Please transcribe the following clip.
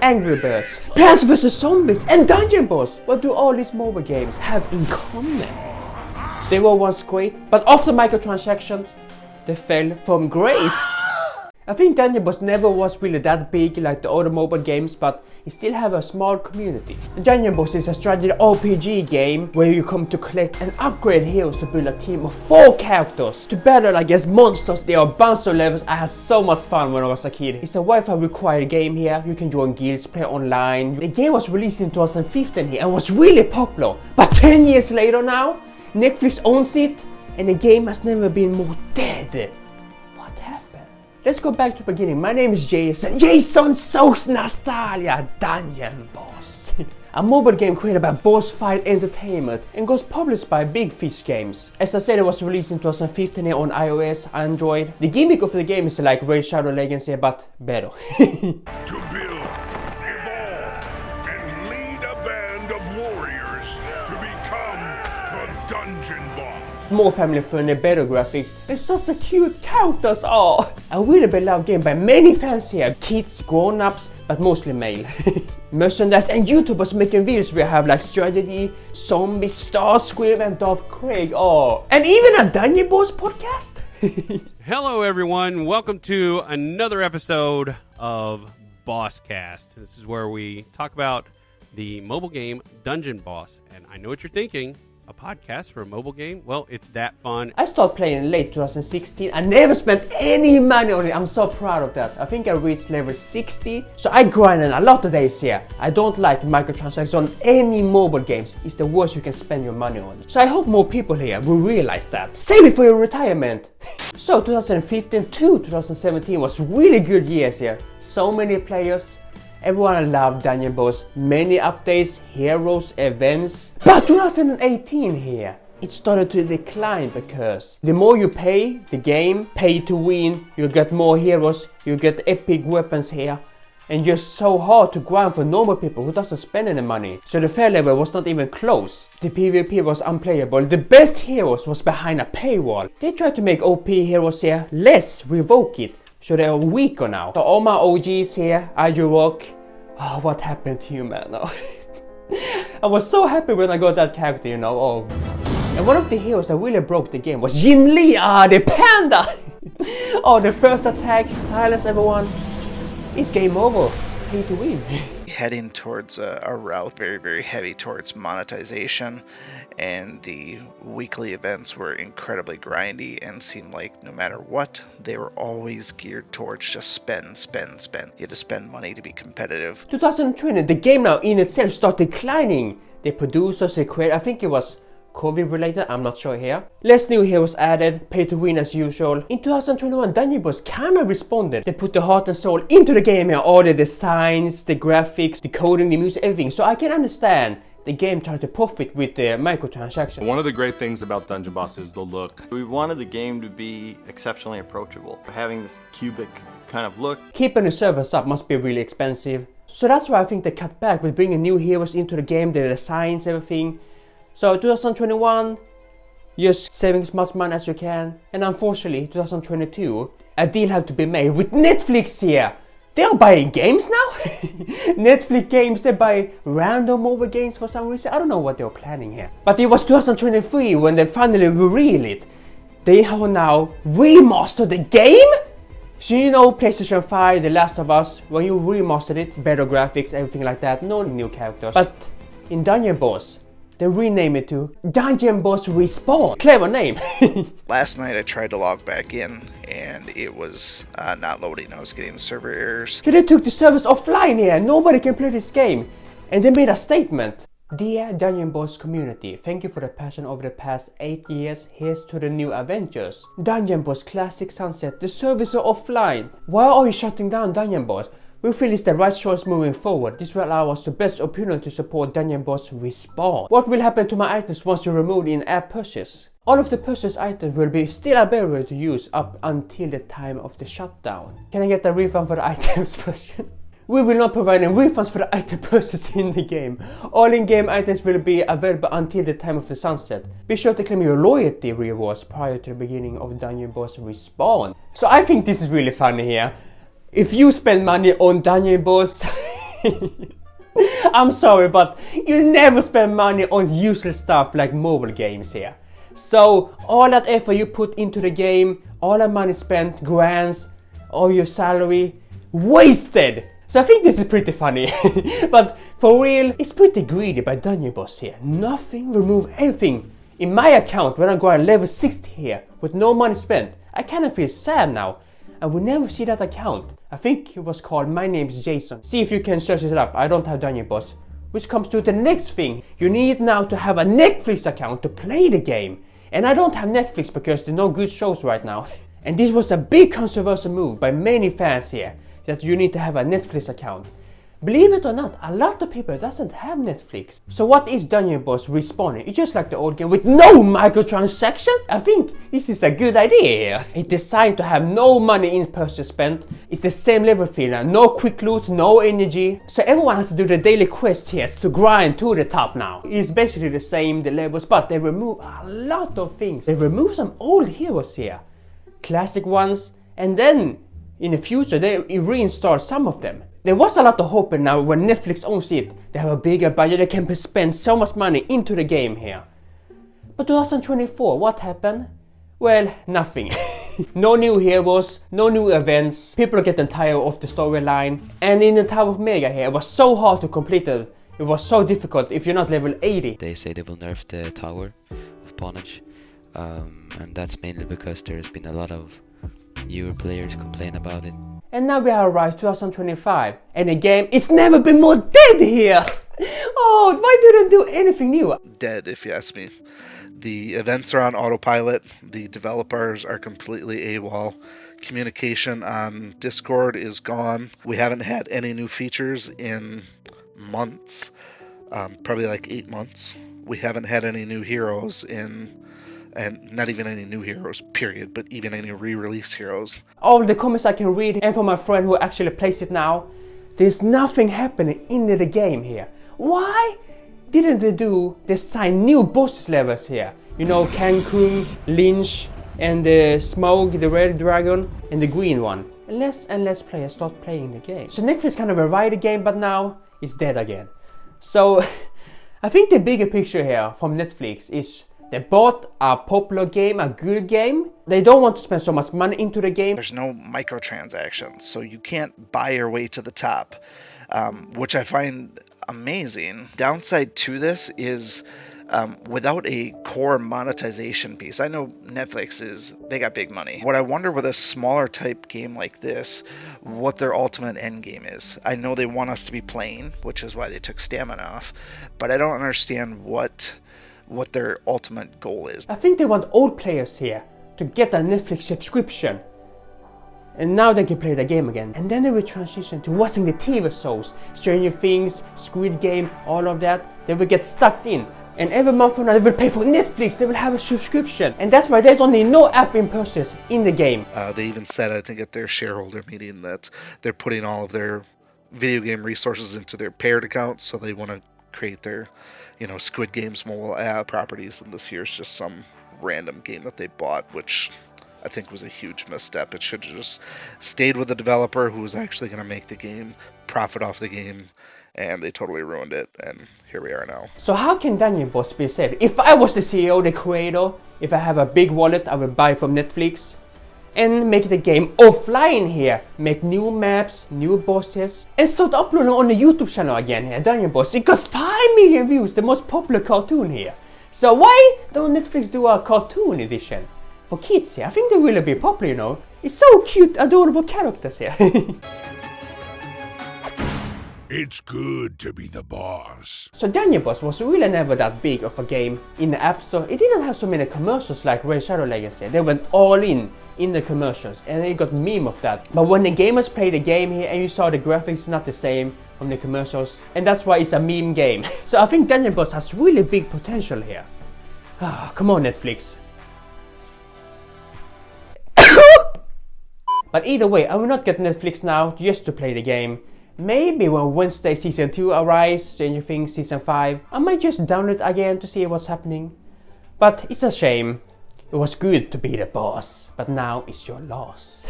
Angry Birds, Plants vs Zombies and Dungeon Boss. What do all these mobile games have in common? They were once great, but after microtransactions, they fell from grace. I think Dungeon Boss never was really that big like the other mobile games, but it still have a small community. Dungeon Boss is a strategy RPG game where you come to collect and upgrade heroes to build a team of 4 characters to battle against monsters. There are a bunch of levels. I had so much fun when I was a kid. It's a Wi-Fi required game here. You can join guilds, play online. The game was released in 2015 here and was really popular. But 10 years later now, Netflix owns it and the game has never been more dead. Let's go back to the beginning. My name is JSON. JSON Soaks Nostalgia Dungeon Boss. A mobile game created by Boss Fight Entertainment and was published by Big Fish Games. As I said, it was released in 2015 here on iOS, Android. The gimmick of the game is like Raid Shadow Legends here, but better. To build, evolve, and lead a band of warriors to become the Dungeon Boss. More family friendly, better graphics, and such a cute characters are. A really beloved game by many fans here, kids, grown-ups, but mostly male. Merchandise and YouTubers making videos where I have like Strategy, Zombies, Starscream and Darth Craig, and even a Dungeon Boss podcast. Hello everyone, welcome to another episode of Bosscast. This is where we talk about the mobile game Dungeon Boss, and I know what you're thinking. A podcast for a mobile game? Well, it's that fun. I started playing in late 2016. I never spent any money on it. I'm so proud of that. I think I reached level 60. So I grinded a lot of days here. I don't like microtransactions on any mobile games. It's the worst you can spend your money on. So I hope more people here will realize that. Save it for your retirement. So 2015 to 2017 was really good years here. So many players. Everyone loved Dungeon Boss, many updates, heroes, events. But 2018 here, it started to decline because the more you pay, the game, pay to win, you get more heroes, you get epic weapons here. And just so hard to grind for normal people who doesn't spend any money. So the fair level was not even close. The PvP was unplayable. The best heroes was behind a paywall. They tried to make OP heroes here, let's revoke it. So they are weaker now. So all my OGs here, Rock. Oh, what happened to you, man? Oh. I was so happy when I got that character, you know. And one of the heroes that really broke the game was Jin Li, the panda. The first attack, silence everyone. It's game over. Pay to win. Heading towards a route very heavy towards monetization, and the weekly events were incredibly grindy and seemed like no matter what, they were always geared towards just spend. You had to spend money to be competitive. 2020, the game now in itself started declining. The producers, the creators, I think it was COVID related, I'm not sure here. Less new heroes added, pay to win as usual. In 2021, Dungeon Boss kinda responded. They put the heart and soul into the game here, all the designs, the graphics, the coding, the music, everything. So I can understand the game tried to profit with the microtransactions. One of the great things about Dungeon Boss is the look. We wanted the game to be exceptionally approachable. Having this cubic kind of look. Keeping the servers up must be really expensive. So that's why I think they cut back with bringing new heroes into the game, the designs, everything. So 2021, just saving as much money as you can. And unfortunately, 2022, a deal had to be made with Netflix here. They are buying games now? Netflix games, they buy random mobile games for some reason. I don't know what they were planning here. But it was 2023 when they finally revealed it. They have now remastered the game? So you know PlayStation 5, The Last of Us, when you remastered it, better graphics, everything like that, no new characters. But in Dungeon Boss, they renamed it to Dungeon Boss Respawn. Clever name. Last night I tried to log back in and it was not loading. I was getting server errors. So they took the servers offline here. Nobody can play this game. And they made a statement. Dear Dungeon Boss community, thank you for the passion over the past 8 years. Here's to the new adventures. Dungeon Boss Classic Sunset, the servers are offline. Why are you shutting down Dungeon Boss? We feel it's the right choice moving forward. This will allow us the best opportunity to support Dungeon Boss Respawn. What will happen to my items once you remove the in-app purchase? All of the purchased items will be still available to use up until the time of the shutdown. Can I get a refund for the items purchased? We will not provide any refunds for the item purchased in the game. All in-game items will be available until the time of the sunset. Be sure to claim your loyalty rewards prior to the beginning of Dungeon Boss Respawn. So I think this is really funny here. If you spend money on Dungeon Boss, I'm sorry, but you never spend money on useless stuff like mobile games here. So all that effort you put into the game, all that money spent, grants, all your salary, wasted! So I think this is pretty funny. But for real, it's pretty greedy by Dungeon Boss here. Nothing, remove everything. In my account, when I go at level 60 here, with no money spent, I kinda feel sad now. I will never see that account. I think it was called My Name's JSON. See if you can search it up. I don't have Dungeon Boss. Which comes to the next thing. You need now to have a Netflix account to play the game. And I don't have Netflix because there are no good shows right now. And this was a big controversial move by many fans here, that you need to have a Netflix account. Believe it or not, a lot of people doesn't have Netflix. So what is Dungeon Boss respawning? It's just like the old game with no microtransactions? I think this is a good idea here. It's designed to have no money in purchase spent. It's the same level feel, no quick loot, no energy. So everyone has to do the daily quest here to grind to the top now. It's basically the same, the levels, but they remove a lot of things. They remove some old heroes here, classic ones, and then in the future they reinstall some of them. There was a lot of hope, and now when Netflix owns it, they have a bigger budget, they can spend so much money into the game here. But 2024, what happened? Well, nothing. No new heroes, no new events, people are getting tired of the storyline, and in the Tower of Mega here, it was so hard to complete it. It was so difficult if you're not level 80. They say they will nerf the Tower of Pawnage, and that's mainly because there's been a lot of newer players complain about it. And now we have arrived 2025, and the game is never been more dead here! Oh, why didn't do anything new? Dead, if you ask me. The events are on autopilot, the developers are completely AWOL, communication on Discord is gone, we haven't had any new features in months, probably like 8 months. We haven't had any new heroes and not even any new heroes, period, but even any re-release heroes. All the comments I can read, and from my friend who actually plays it now, there's nothing happening in the game here. Why didn't they design new boss levels here? You know, Cancun, Lynch, and the Smoke, the red dragon, and the green one. Less and less players start playing the game. So Netflix kind of revived the game, but now it's dead again. So I think the bigger picture here from Netflix is they bought a popular game, a good game. They don't want to spend so much money into the game. There's no microtransactions, so you can't buy your way to the top, which I find amazing. Downside to this is without a core monetization piece. I know Netflix they got big money. What I wonder with a smaller type game like this, what their ultimate end game is. I know they want us to be playing, which is why they took stamina off, but I don't understand what their ultimate goal is. I think they want old players here to get a Netflix subscription, and now they can play the game again. And then they will transition to watching the TV shows, Stranger Things, Squid Game, all of that. They will get stuck in, and every month from now they will pay for Netflix, they will have a subscription, and that's why they don't need no app in purchase in the game. They even said, I think at their shareholder meeting, that they're putting all of their video game resources into their paired accounts, so they want to create their Squid Game's mobile app properties, and this year's just some random game that they bought, which I think was a huge misstep. It should have just stayed with the developer who was actually going to make the game, profit off the game, and they totally ruined it, and here we are now. So how can Dungeon Boss be saved? If I was the CEO, the creator, if I have a big wallet, I would buy from Netflix and make the game offline here. Make new maps, new bosses, and start uploading on the YouTube channel again here, Dungeon Boss. It got 5 million views, the most popular cartoon here. So why don't Netflix do a cartoon edition for kids here? I think they will be popular, It's so cute, adorable characters here. It's good to be the boss. So Dungeon Boss was really never that big of a game in the App Store. It didn't have so many commercials like Red Shadow Legacy. They went all in the commercials, and it got meme of that. But when the gamers play the game here and you saw the graphics not the same from the commercials, and that's why it's a meme game. So I think Dungeon Boss has really big potential here. Come on, Netflix. But either way, I will not get Netflix now just to play the game. Maybe when Wednesday Season 2 arrives, Stranger Things Season 5, I might just download it again to see what's happening. But it's a shame. It was good to be the boss, but now it's your loss.